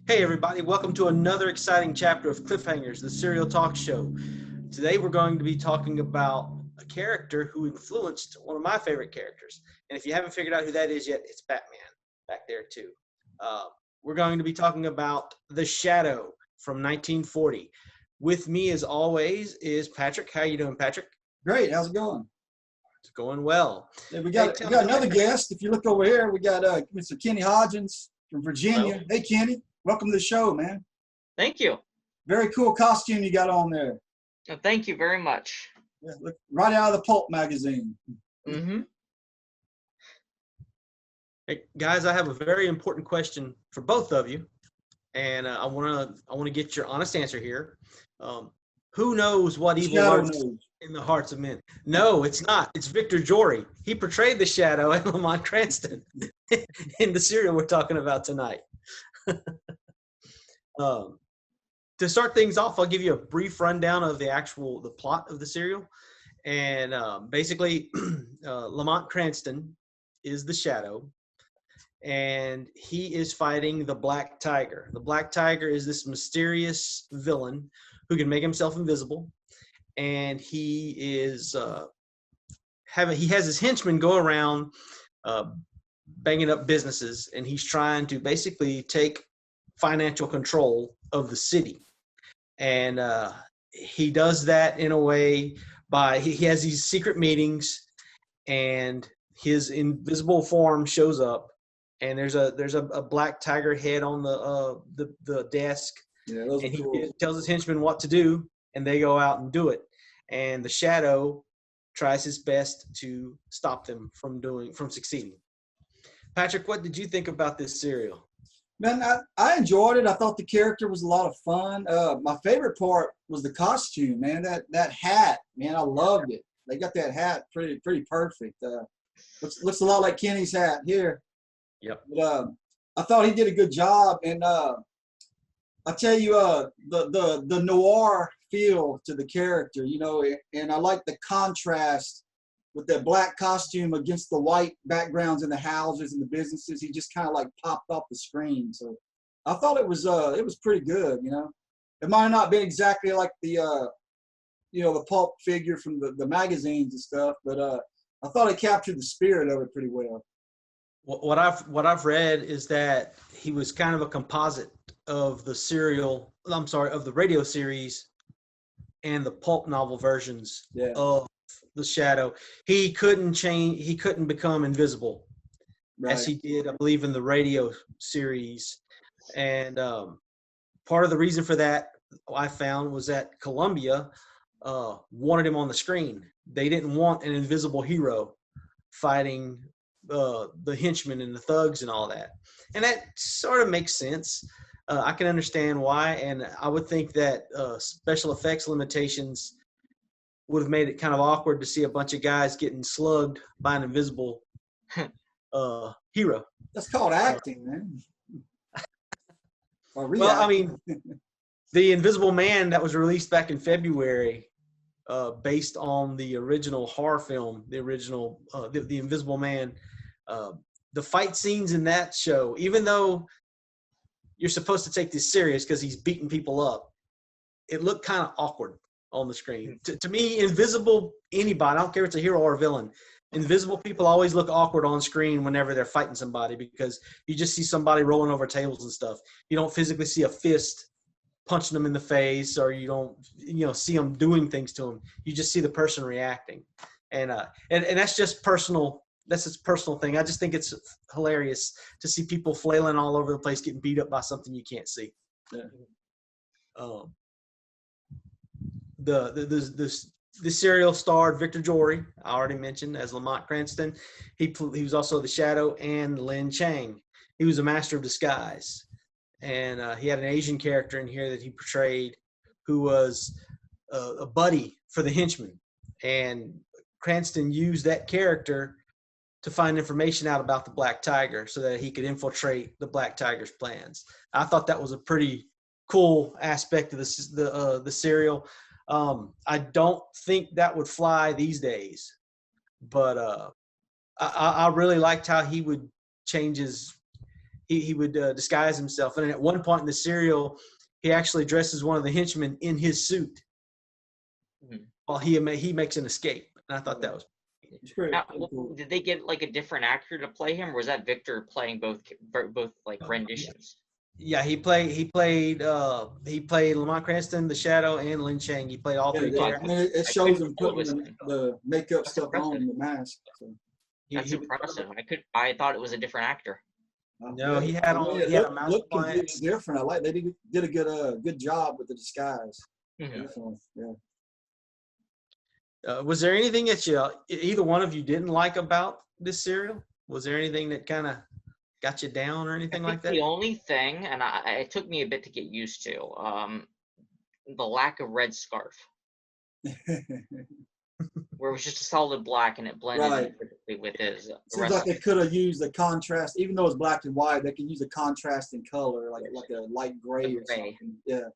Hey everybody, welcome to another exciting chapter of Cliffhangers, the serial talk show. Today we're going to be talking about a character who influenced one of my favorite characters. And if you haven't figured out who that is yet, it's Batman back there too. Uh, we're going to be talking about The Shadow from 1940. With me as always is Patrick. How you doing, Patrick? Great. How's it going? It's going well. Yeah, we Hey, got we got another guest. If you look over here, we got Mr. Kenny Hodgins from Virginia. Hello. Hey, Kenny. Welcome to the show, man. Thank you. Very cool costume you got on there. Thank you very much. Yeah, look right out of the Pulp magazine. Mm-hmm. Hey, guys, I have a very important question for both of you, and I want to get your honest answer here. Who knows what evil Shadow lurks knows. in the hearts of men? No, it's not. It's Victor Jory. He portrayed the Shadow and Lamont Cranston in the serial we're talking about tonight. To start things off, I'll give you a brief rundown of the plot of the serial. And basically, Lamont Cranston is the Shadow, and he is fighting the Black Tiger. The Black Tiger is this mysterious villain who can make himself invisible, and he is he has his henchmen go around banging up businesses, and he's trying to basically take financial control of the city. And he does that in a way by he has these secret meetings, and his invisible form shows up, and there's a black tiger head on the desk, Yeah, those are and he cool. tells his henchmen what to do, and they go out and do it. And the Shadow tries his best to stop them from succeeding. Patrick, what did you think about this serial? Man, I enjoyed it. I thought the character was a lot of fun. My favorite part was the costume, man. That hat, man, I loved it. They got that hat pretty perfect. Looks a lot like Kenny's hat here. Yep. But I thought he did a good job, and I tell you, the noir feel to the character, you know, and I like the contrast with that black costume against the white backgrounds in the houses and the businesses. He just kind of like popped off the screen. So I thought it was pretty good, you know. It might not be exactly like the the pulp figure from the magazines and stuff, but I thought it captured the spirit of it pretty well. What I've read is that he was kind of a composite of of the radio series and the pulp novel versions Yeah. of the Shadow. He couldn't become invisible as Right. he did, I believe, in the radio series. And part of the reason for that I found was that Columbia wanted him on the screen. They didn't want an invisible hero fighting the henchmen and the thugs and all that. And that sort of makes sense. I can understand why, and I would think that special effects limitations would have made it kind of awkward to see a bunch of guys getting slugged by an invisible hero. That's called acting, man. Or Well, I reacting. mean, the Invisible Man that was released back in February, based on the original horror film, the Invisible Man, the fight scenes in that show, even though you're supposed to take this serious because he's beating people up, it looked kind of awkward on the screen. To me, invisible anybody, I don't care if it's a hero or a villain, invisible people always look awkward on screen whenever they're fighting somebody, because you just see somebody rolling over tables and stuff. You don't physically see a fist punching them in the face, or you don't see them doing things to them. You just see the person reacting. And that's just personal. That's his personal thing. I just think it's hilarious to see people flailing all over the place, getting beat up by something you can't see. Yeah. The serial starred Victor Jory, I already mentioned, as Lamont Cranston. He was also the Shadow, and Lin Chang. He was a master of disguise, and he had an Asian character in here that he portrayed, who was a buddy for the henchmen. And Cranston used that character to find information out about the Black Tiger so that he could infiltrate the Black Tiger's plans. I thought that was a pretty cool aspect of the serial. I don't think that would fly these days, but I really liked how he would change he would disguise himself. And at one point in the serial, he actually dresses one of the henchmen in his suit while he makes an escape. And I thought that was It's pretty, Now, pretty cool. did they get like a different actor to play him, or was that Victor playing both like renditions? yeah. He played Lamont Cranston, the Shadow, and Lin Chang. He played all Yeah, three I characters. mean, it I shows couldn't him tell it putting was him. the makeup That's stuff on, impressive. the mask. So. That's He impressive. I thought it was a different actor. No, he had I on. mean, it He had a looked, mouse looked plant. completely different. I like they did a good job with the disguise. Mhm. Definitely, yeah. Was there anything that either one of you didn't like about this serial? Was there anything that kind of got you down or anything I like think that? the only thing, and it took me a bit to get used to, the lack of red scarf, where it was just a solid black and it blended Right. in perfectly with his. Seems like they could have used the contrast, even though it's black and white. They could use a contrast in color, like a light gray or Gray. something. Yeah.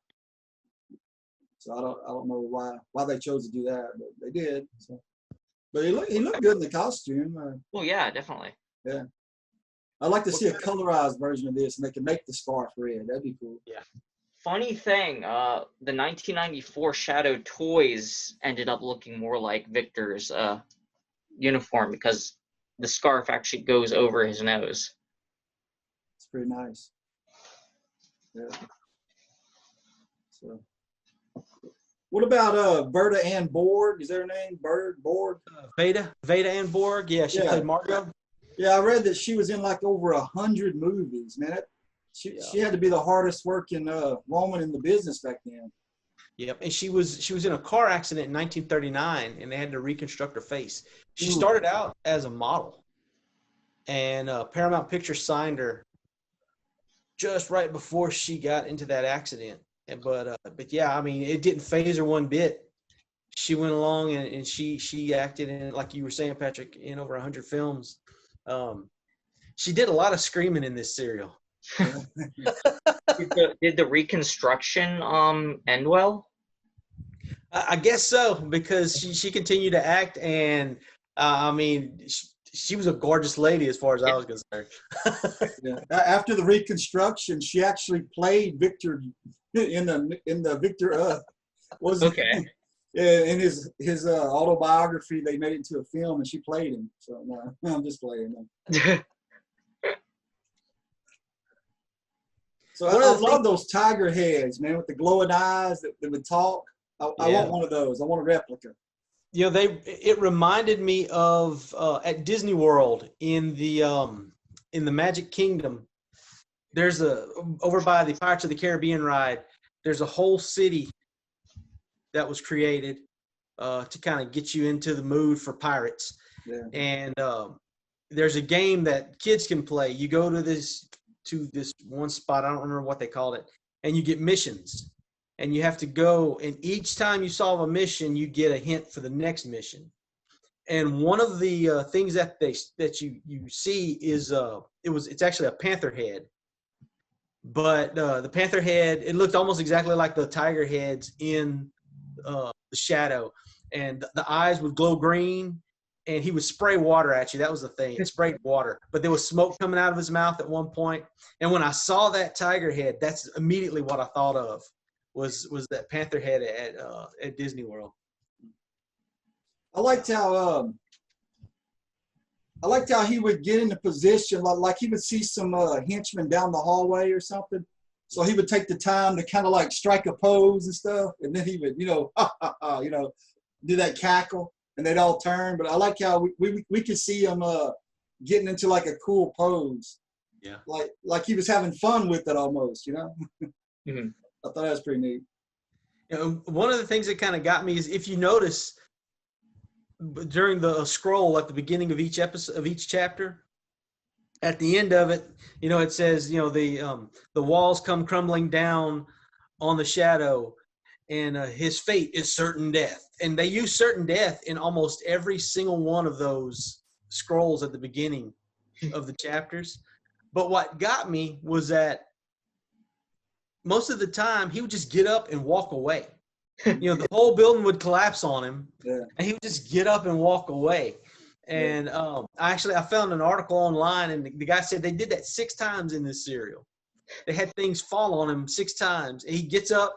So I don't know why they chose to do that, but they did. So. But he looked good in the costume. Well, yeah, definitely. I'd like to see a colorized version of this, and they can make the scarf red. That'd be cool. Funny thing, the 1994 Shadow toys ended up looking more like Victor's uniform because the scarf actually goes over his nose. It's pretty nice. Yeah. So, what about Berta Ann Borg? Is that her name? Borg? Veda Ann Borg. Yeah, she played Margot. Yeah, I read that she was in like over 100 movies. Man, she had to be the hardest working woman in the business back then. Yep, and she was in a car accident in 1939, and they had to reconstruct her face. She Ooh. started out as a model, and Paramount Pictures signed her just right before she got into that accident. But yeah, I mean, it didn't faze her one bit. She went along and she acted in, like you were saying, Patrick, in over 100 films. She did a lot of screaming in this serial. Did the reconstruction end well? I guess so, because she continued to act, and I mean, she was a gorgeous lady as far as I was concerned. Yeah. After the reconstruction, she actually played Victor in the Victor Okay. in his autobiography. They made it into a film, and she played him. So no, I'm just playing. So I love those tiger heads, man, with the glowing eyes that would talk. I want one of those. I want a replica. You know, it reminded me of at Disney World in the Magic Kingdom. There's over by the Pirates of the Caribbean ride. There's a whole city that was created to kind of get you into the mood for pirates. Yeah. And there's a game that kids can play. You go to this one spot, I don't remember what they called it, and you get missions. And you have to go, and each time you solve a mission, you get a hint for the next mission. And one of the things that you see is it's actually a panther head. But the panther head, it looked almost exactly like the tiger heads in the Shadow, and the eyes would glow green, and he would spray water at you. That was the thing. It sprayed water, but there was smoke coming out of his mouth at one point. And when I saw that tiger head, that's immediately what I thought of was that panther head at Disney World. I liked how he would get into position, like he would see some henchmen down the hallway or something. So he would take the time to kind of like strike a pose and stuff, and then he would, do that cackle, and they'd all turn. But I like how we could see him getting into like a cool pose. Yeah. Like he was having fun with it almost, Mm-hmm. I thought that was pretty neat. One of the things that kind of got me is, if you notice during the scroll at the beginning of each episode of each chapter, at the end of it, it says, the walls come crumbling down on the Shadow, and his fate is certain death. And they use certain death in almost every single one of those scrolls at the beginning of the chapters. But what got me was that most of the time he would just get up and walk away. The whole building would collapse on him, and he would just get up and walk away. And I found an article online, and the guy said they did that 6 times in this serial. They had things fall on him 6 times. And he gets up,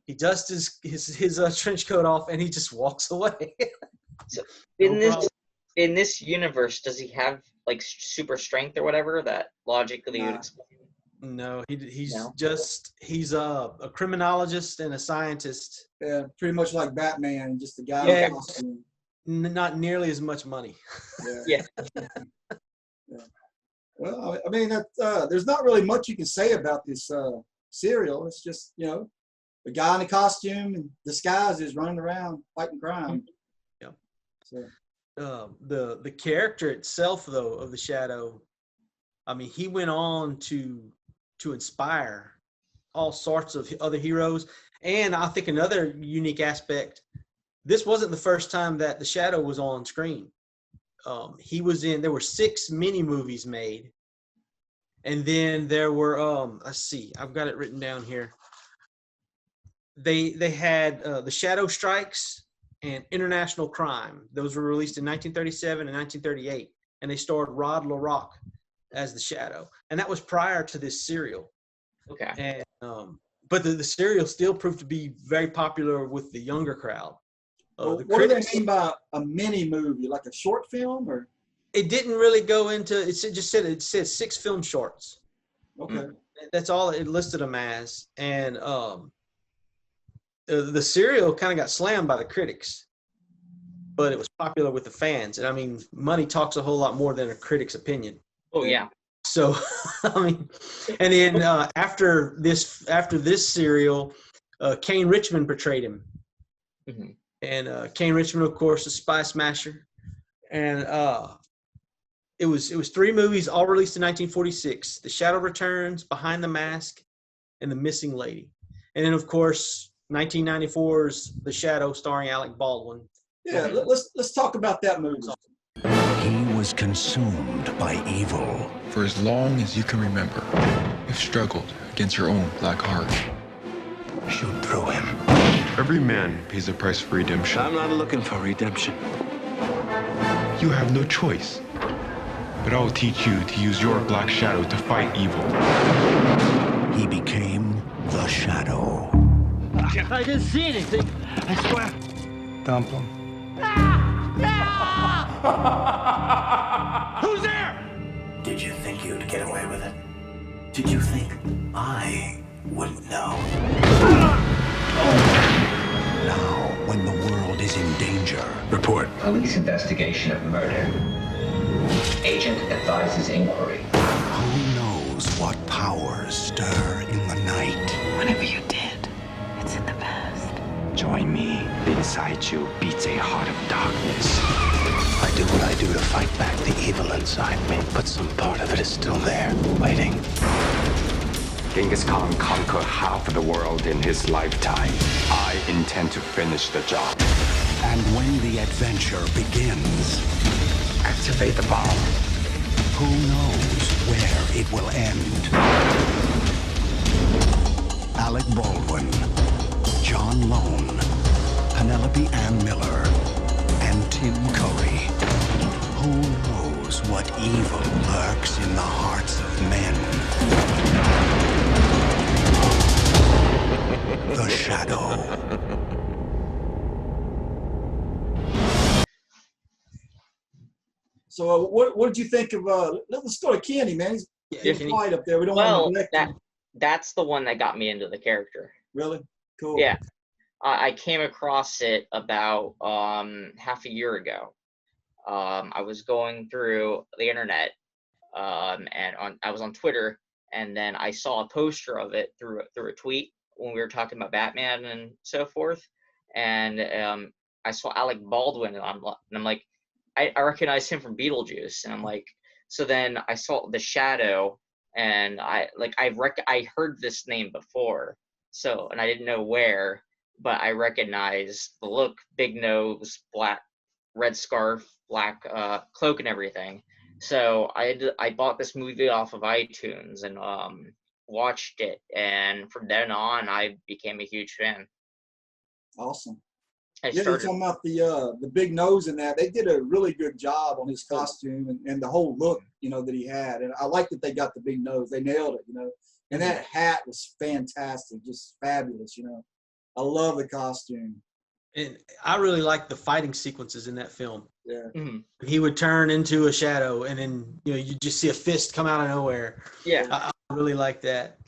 he dusts his trench coat off, and he just walks away. So No in this universe, does he have like super strength or whatever that logically would explain? No, he's No? he's a criminologist and a scientist. Yeah, pretty much like Batman, just a guy Yeah. with a costume. Not nearly as much money. Yeah. Yeah. Well, I mean, there's not really much you can say about this serial. It's just, you know, a guy in a costume and disguises running around fighting crime. Yeah. So The character itself, though, of the Shadow, I mean, he went on to inspire all sorts of other heroes. And I think another unique aspect, this wasn't the first time that the Shadow was on screen. He was there were 6 mini movies made. And then there were, let's see, I've got it written down here. They had The Shadow Strikes and International Crime. Those were released in 1937 and 1938. And they starred Rod LaRock as the Shadow. And that was prior to this serial. Okay. And but the serial still proved to be very popular with the younger crowd. what do they mean by a mini movie? Like a short film, or? It didn't really go into it. It said 6 film shorts. Okay. That's all it listed them as. And the serial kind of got slammed by the critics, but it was popular with the fans. And I mean, money talks a whole lot more than a critic's opinion. Oh yeah. So, I mean, and then after this serial, Kane Richmond portrayed him. Mm-hmm. And Kane Richmond, of course, a spy smasher. And it was 3 movies, all released in 1946: The Shadow Returns, Behind the Mask, and The Missing Lady. And then, of course, 1994's The Shadow, starring Alec Baldwin. Yeah, let's talk about that movie. He was consumed by evil. For as long as you can remember, you've struggled against your own black heart. Shoot through him. Every man pays a price for redemption. I'm not looking for redemption. You have no choice. But I will teach you to use your black shadow to fight evil. He became the Shadow. I didn't see anything. I swear. Dump him. Who's there? Did you think you'd get away with it? Did you think I wouldn't know? Now, when the world is in danger, report. Police investigation of murder. Agent advises inquiry. Who knows what powers stir in the night? Whatever you did, it's in the past. Join me. Inside you beats a heart of darkness. I do what I do to fight back the evil inside me, but some part of it is still there, waiting. Genghis Khan conquered half of the world in his lifetime. I intend to finish the job. And when the adventure begins, Activate the bomb. who knows where it will end? Alec Baldwin, John Lone, Penelope Ann Miller, and Tim Curry. Who knows what evil lurks in the hearts of men? The Shadow. So what did you think of? Let's go to Kenny, man. He's Kenny. quiet up there. We don't Well, want to neglect him. that's the one that got me into the character. Really cool. Yeah. I came across it about half a year ago. I was going through the internet, and I was on Twitter, and then I saw a poster of it through a tweet when we were talking about Batman and so forth, and I saw Alec Baldwin, and I'm like, I recognize him from Beetlejuice, and I'm like, so then I saw The Shadow, and I heard this name before, so, and I didn't know where, but I recognized the look, big nose, black, red scarf, black cloak, and everything. So I bought this movie off of iTunes and watched it, and from then on I became a huge fan. Awesome. I Yeah, you're started. talking about the big nose in that. They did a really good job on his costume and the whole look, you know, that he had. And I like that they got the big nose. They nailed it, you know. And that hat was fantastic, just fabulous, you know. I love the costume. And I really like the fighting sequences in that film. Yeah. He would turn into a shadow, and then you just see a fist come out of nowhere. Yeah. I really like that.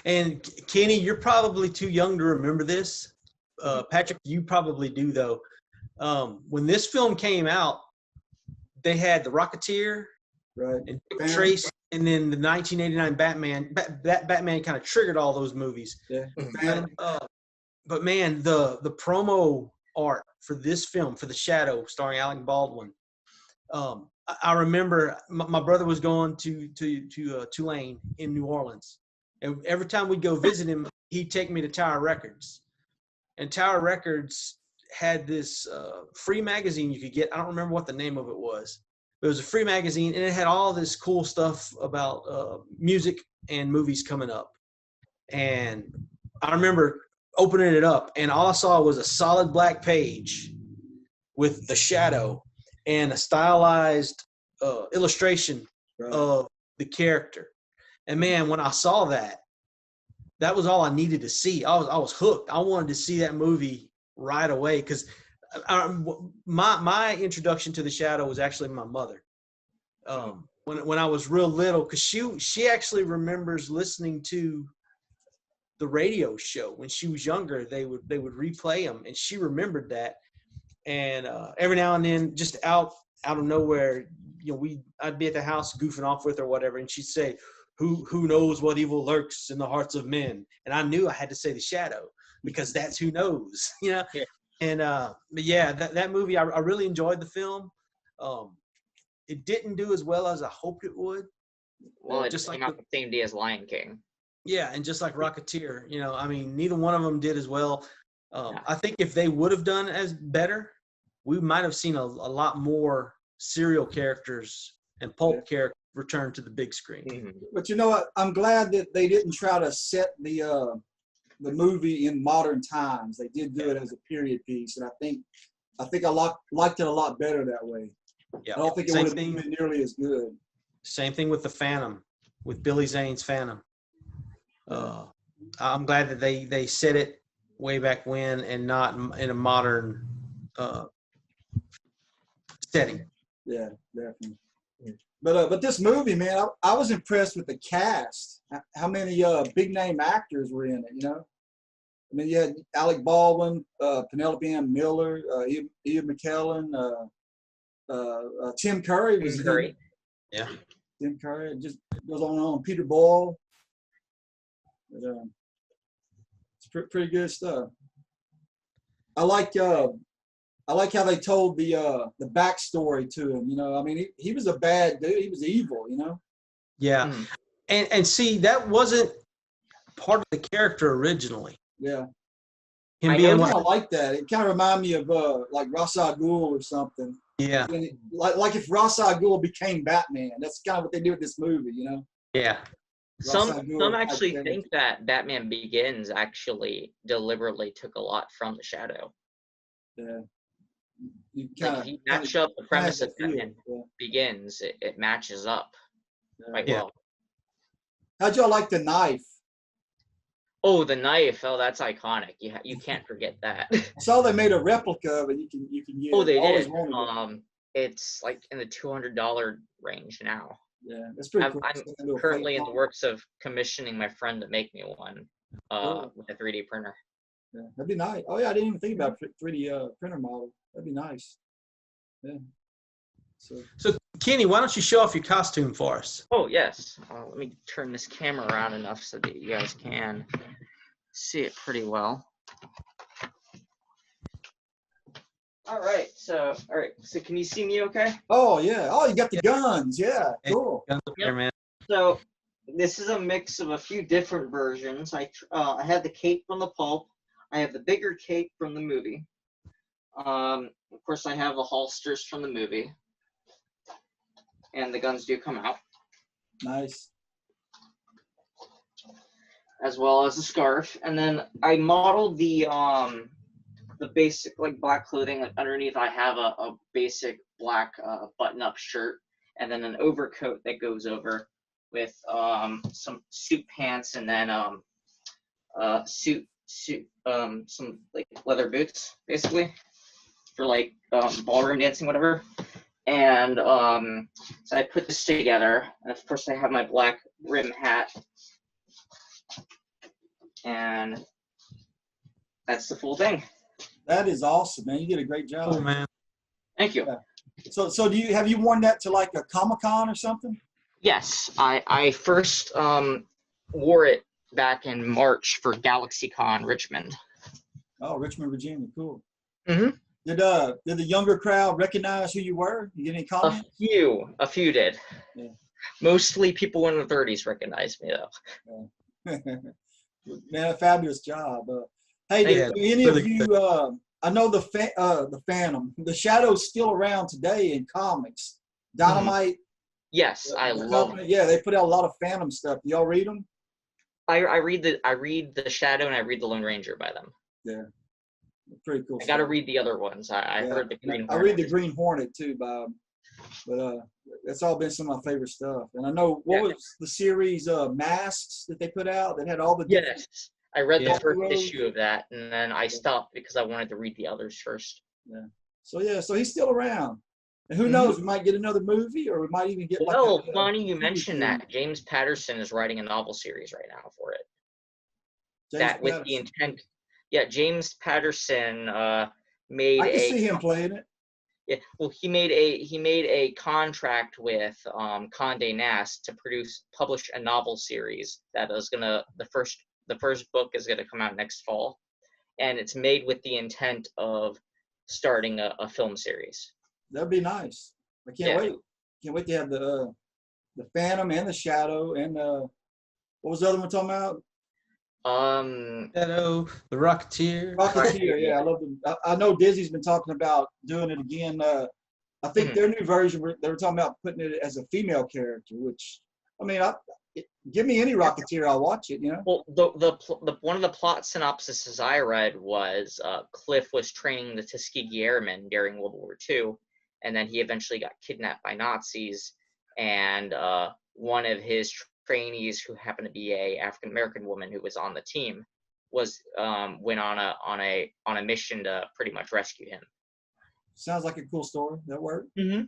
And Kenny, you're probably too young to remember this. Patrick, you probably do though. When this film came out, they had the Rocketeer, right, and Dick Tracy, and then the 1989 Batman. That Batman kind of triggered all those movies. Yeah. But man, the promo art for this film, for The Shadow, starring Alec Baldwin. I remember my brother was going to Tulane in New Orleans, and every time we'd go visit him, he'd take me to Tower Records, and Tower Records had this free magazine you could get. I don't remember what the name of it was. It was a free magazine, and it had all this cool stuff about music and movies coming up. And I remember opening it up, and all I saw was a solid black page with The Shadow and a stylized illustration of the character. And man, when I saw that, that was all I needed to see. I was hooked. I wanted to see that movie right away, because my introduction to The Shadow was actually my mother. When I was real little, because she actually remembers listening to the radio show when she was younger. They would replay them, and she remembered that. And every now and then, just out of nowhere, I'd be at the house goofing off with her or whatever, and she'd say, who knows what evil lurks in the hearts of men? And I knew I had to say The Shadow, because that's who knows, Yeah. And but yeah, that movie, I really enjoyed the film. It didn't do as well as I hoped it would. Well, it just came out the same day as Lion King. Yeah, and just like Rocketeer, I mean, neither one of them did as well. I think if they would have done as better, we might have seen a lot more serial characters and pulp characters return to the big screen. But you know what? I'm glad that they didn't try to set the movie in modern times. They did do it as a period piece, and I think I liked it a lot better that way. Yeah. I don't think it would have been nearly as good. Same thing with the Phantom, with Billy Zane's Phantom. I'm glad that they set it way back when and not in a modern setting. Yeah, definitely. But this movie, man, I was impressed with the cast. How many big name actors were in it? I mean, you had Alec Baldwin, Penelope Ann Miller, Ian McKellen, Tim Curry. Tim Curry. Yeah. Tim Curry. It just goes on and on. Peter Boyle. But, it's pretty good stuff. I like how they told the backstory to him. I mean, he was a bad dude. He was evil. Yeah, and see, that wasn't part of the character originally. Yeah. Him I being kind of like that. It kind of reminded me of like Ra's al Ghul or something. Yeah. Like if Ra's al Ghul became Batman. That's kind of what they do with this movie. Yeah. Some actually think that Batman Begins actually deliberately took a lot from The Shadow. Yeah. If you match up the premise of Batman Begins, it matches up quite well. How'd y'all like the knife? Oh, the knife! Oh, that's iconic. You can't forget that. I saw they made a replica of it. You can get. Oh, they did. It's like in the $200 range now. Yeah, that's pretty cool. I'm currently in the works of commissioning my friend to make me one with a 3D printer. Yeah, that'd be nice. Oh yeah, I didn't even think about 3D printer model. That'd be nice. Yeah. So Kenny, why don't you show off your costume for us? Oh yes. Let me turn this camera around enough so that you guys can see it pretty well. All right. So can you see me okay? Oh yeah. Oh, you got the guns. Yeah. Cool. Guns up there, man. So this is a mix of a few different versions. I had the cape from the pulp. I have the bigger cape from the movie. Of course, I have the holsters from the movie. And the guns do come out. Nice. As well as the scarf. And then I modeled the the basic like black clothing. Like underneath, I have a basic black button-up shirt, and then an overcoat that goes over with some suit pants, and then some like leather boots, basically for like ballroom dancing, whatever. And so I put this together, and of course I have my black rim hat, and that's the full thing. That is awesome, man. You did a great job. Oh man. Thank you. Yeah. So have you worn that to like a Comic-Con or something? Yes, I first wore it back in March for GalaxyCon Richmond. Oh, Richmond, Virginia, cool. Mm-hmm. Did the younger crowd recognize who you were? You get any comments? A few did. Yeah. Mostly people in their 30s recognized me though. Yeah. Man, a fabulous job. Hey, Yeah, do any really of you? I know the Phantom, the Shadow's still around today in comics. Dynamite. Yes, I love it. Yeah, they put out a lot of Phantom stuff. Y'all read them? I read the Shadow and I read the Lone Ranger by them. Yeah, pretty cool. I got to read the other ones. I heard the Green Hornet. I read the Green Hornet too, Bob. But that's all been some of my favorite stuff. And I know what was the series Masks that they put out that had all the Yes, I read the first Road. issue of that, and then I stopped because I wanted to read the others first. Yeah. So he's still around. And who knows, we might get another movie, or we might even get like Well, funny you mentioned that. James Patterson is writing a novel series right now for it. With the intent. Yeah, James Patterson made I can see him playing it. Yeah, well, he made a contract with Condé Nast to publish a novel series that is gonna the first book is gonna come out next fall, and it's made with the intent of starting a film series. That'd be nice. I can't wait. Can't wait to have the Phantom and the Shadow and what was the other one talking about? Shadow, the Rocketeer. Rocketeer, yeah, I love them. I know Disney's been talking about doing it again. I think their new version, they were talking about putting it as a female character, which, I mean, give me any Rocketeer, I'll watch it, you know? Well, the one of the plot synopsises I read was Cliff was training the Tuskegee Airmen during World War II, and then he eventually got kidnapped by Nazis, and one of his trainees, who happened to be a African American woman who was on the team, went on a mission to pretty much rescue him. Sounds like a cool story. That worked. Mm-hmm.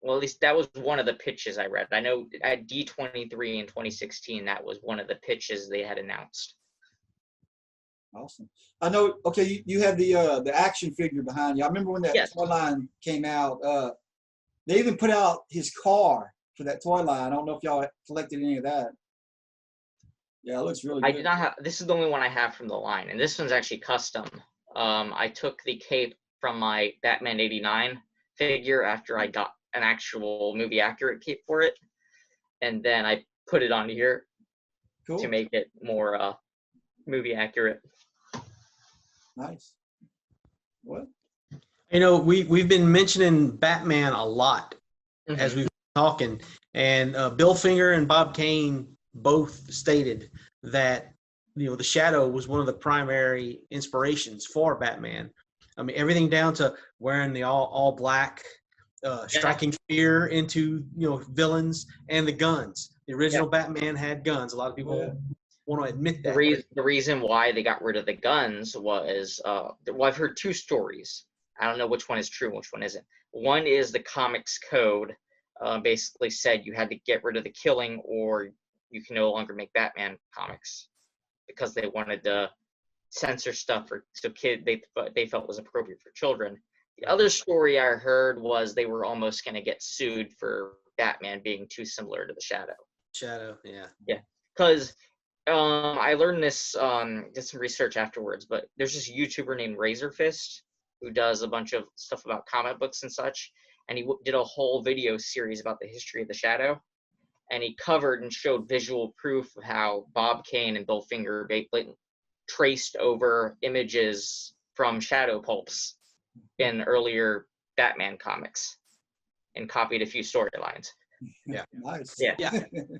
Well, at least that was one of the pitches I read. I know at D23 in 2016, that was one of the pitches they had announced. Awesome. I know. Okay, you have the action figure behind you. I remember when that toy line came out. They even put out his car for that toy line. I don't know if y'all collected any of that. Yeah, it looks really good. I did not have. This is the only one I have from the line, and this one's actually custom. I took the cape from my Batman '89 figure after I got an actual movie accurate cape for it, and then I put it on here to make it more movie accurate. Nice. What? You know, we've been mentioning Batman a lot as we've been talking, and Bill Finger and Bob Kane both stated that, you know, the Shadow was one of the primary inspirations for Batman. I mean, everything down to wearing the all black, striking fear into, you know, villains, and the guns. The original Batman had guns. A lot of people want to admit that. The reason why they got rid of the guns was, well, I've heard two stories. I don't know which one is true and which one isn't. One is the comics code basically said you had to get rid of the killing or you can no longer make Batman comics, because they wanted to censor stuff so they felt was appropriate for children. The other story I heard was they were almost going to get sued for Batman being too similar to the Shadow. Yeah, because I learned this, did some research afterwards, but there's this YouTuber named Razor Fist who does a bunch of stuff about comic books and such, and he did a whole video series about the history of the Shadow, and he covered and showed visual proof of how Bob Kane and Bill Finger traced over images from Shadow pulps in earlier Batman comics and copied a few storylines. Yeah. Nice. Yeah.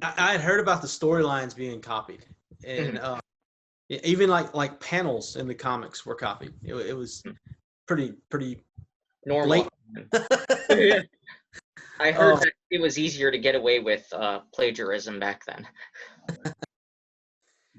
I had heard about the storylines being copied, and even like panels in the comics were copied. It was pretty Normal. blatant. I heard that it was easier to get away with plagiarism back then.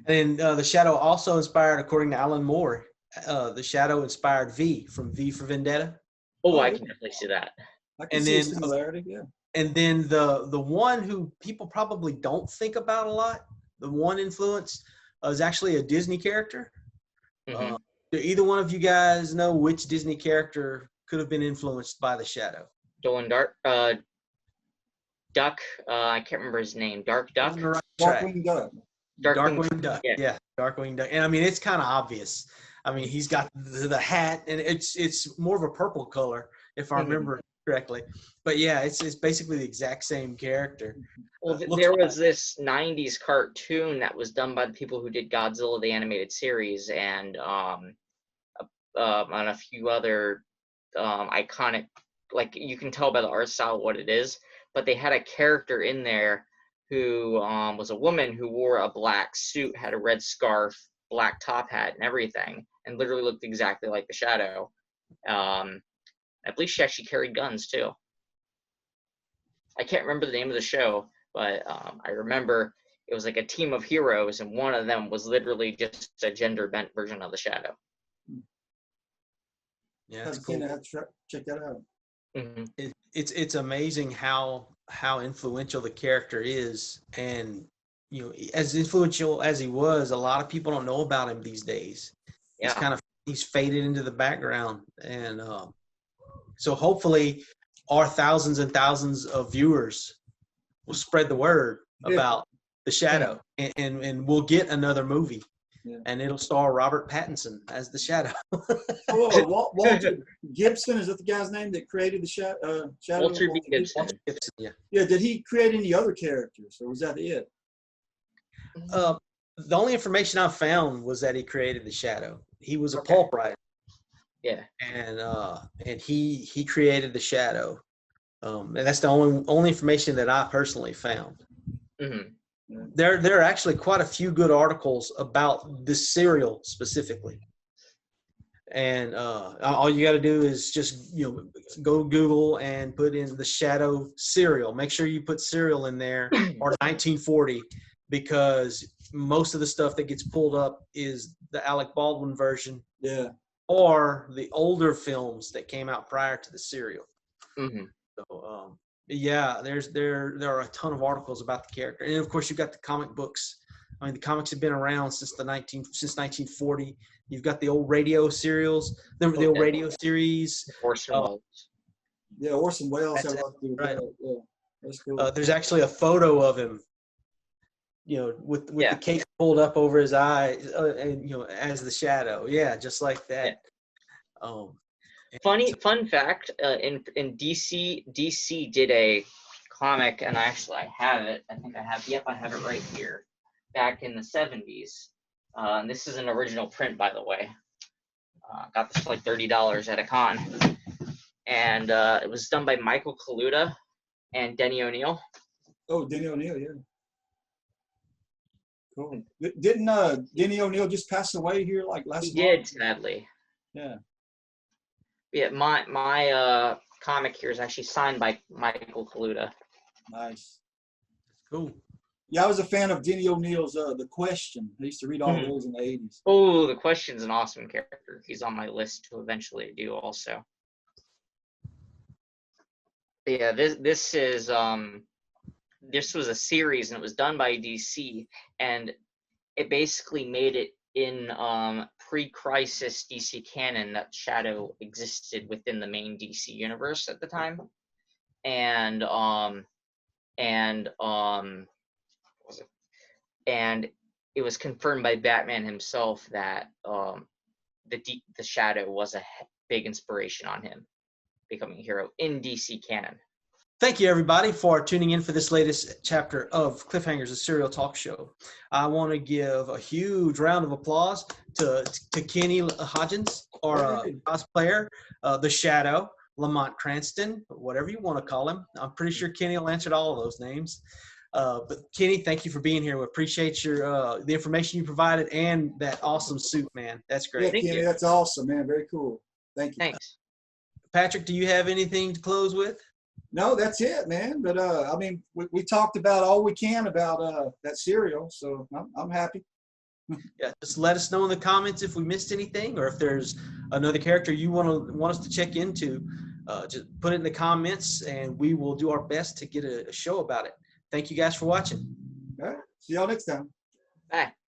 And the Shadow also inspired, according to Alan Moore, the Shadow inspired V from V for Vendetta. Oh, I can definitely see that. I can And see a then- similarity. Yeah. And then the one who people probably don't think about a lot, the one influence, is actually a Disney character. Mhm. Do either one of you guys know which Disney character could have been influenced by the Shadow? Dolan Duck. I can't remember his name. Dark Duck. On the right track. Darkwing Duck. Darkwing Duck. Yeah. Yeah, Darkwing Duck. And I mean, it's kind of obvious. I mean, he's got the hat, and it's more of a purple color, if I remember correctly. But yeah, it's basically the exact same character. Well, Looks there like- was this 90s cartoon that was done by the people who did Godzilla, the animated series, and on a few other iconic, like you can tell by the art style what it is, but they had a character in there who was a woman who wore a black suit, had a red scarf, black top hat, and everything, and literally looked exactly like the Shadow. I believe she actually carried guns too. I can't remember the name of the show, but I remember it was like a team of heroes, and one of them was literally just a gender bent version of the Shadow. Yeah, Have it's seen cool. that. Check that out. Hmm. It's amazing how influential the character is, and as influential as he was, a lot of people don't know about him these days. Yeah. He's faded into the background, and so hopefully our thousands and thousands of viewers will spread the word about the Shadow, and we'll get another movie. Yeah. And it'll star Robert Pattinson as the Shadow. Walter Gibson, is that the guy's name that created the Shadow? Walter B. Gibson. Yeah. Yeah, did he create any other characters, or was that it? The only information I found was that he created the Shadow. He was a Okay. pulp writer, Yeah. and he created the Shadow. And that's the only information that I personally found. Hmm. There are actually quite a few good articles about this serial specifically. And all you got to do is just go Google and put in the Shadow serial. Make sure you put serial in there or 1940, because most of the stuff that gets pulled up is the Alec Baldwin version, Yeah. or the older films that came out prior to the serial. Hmm. So yeah, there are a ton of articles about the character, and of course you've got the comic books. I mean, the comics have been around since 1940. You've got the old radio serials, the old radio series. Orson Welles. Yeah, Orson Welles That's had a lot to do with right. that. Yeah, that's cool. There's actually a photo of him, with the cape pulled up over his eyes, and as the Shadow. Yeah, just like that. Fun fact, in DC did a comic, and I have it. I think I have. Yep, I have it right here. Back in the 70s, and this is an original print, by the way. Got this for like $30 at a con, and it was done by Michael Kaluta and Denny O'Neil. Oh, Denny O'Neil, yeah. Cool. Didn't Denny O'Neil just pass away here like last month? He did, sadly. Yeah. Yeah, my comic here is actually signed by Michael Kaluta. Nice. Cool. Yeah, I was a fan of Denny O'Neil's The Question. I used to read all of those in the 80s. Oh, The Question's an awesome character. He's on my list to eventually do also. Yeah, this was a series, and it was done by DC, and it basically made it in pre-crisis DC canon that Shadow existed within the main DC universe at the time, and it was confirmed by Batman himself that the Shadow was a big inspiration on him becoming a hero in DC canon. Thank you, everybody, for tuning in for this latest chapter of Cliffhangers, a serial talk show. I want to give a huge round of applause to Kenny Hodgins, our cosplayer, the Shadow, Lamont Cranston, whatever you want to call him. I'm pretty sure Kenny will answer all of those names. But Kenny, thank you for being here. We appreciate the information you provided and that awesome suit, man. That's great. Yeah, Kenny, that's awesome, man. Very cool. Thank you. Thanks. Patrick, do you have anything to close with? No, that's it, man. But I mean, we talked about all we can about that serial, so I'm happy. Yeah, just let us know in the comments if we missed anything, or if there's another character you want us to check into. Just put it in the comments, and we will do our best to get a show about it. Thank you guys for watching. All right. See y'all next time. Bye.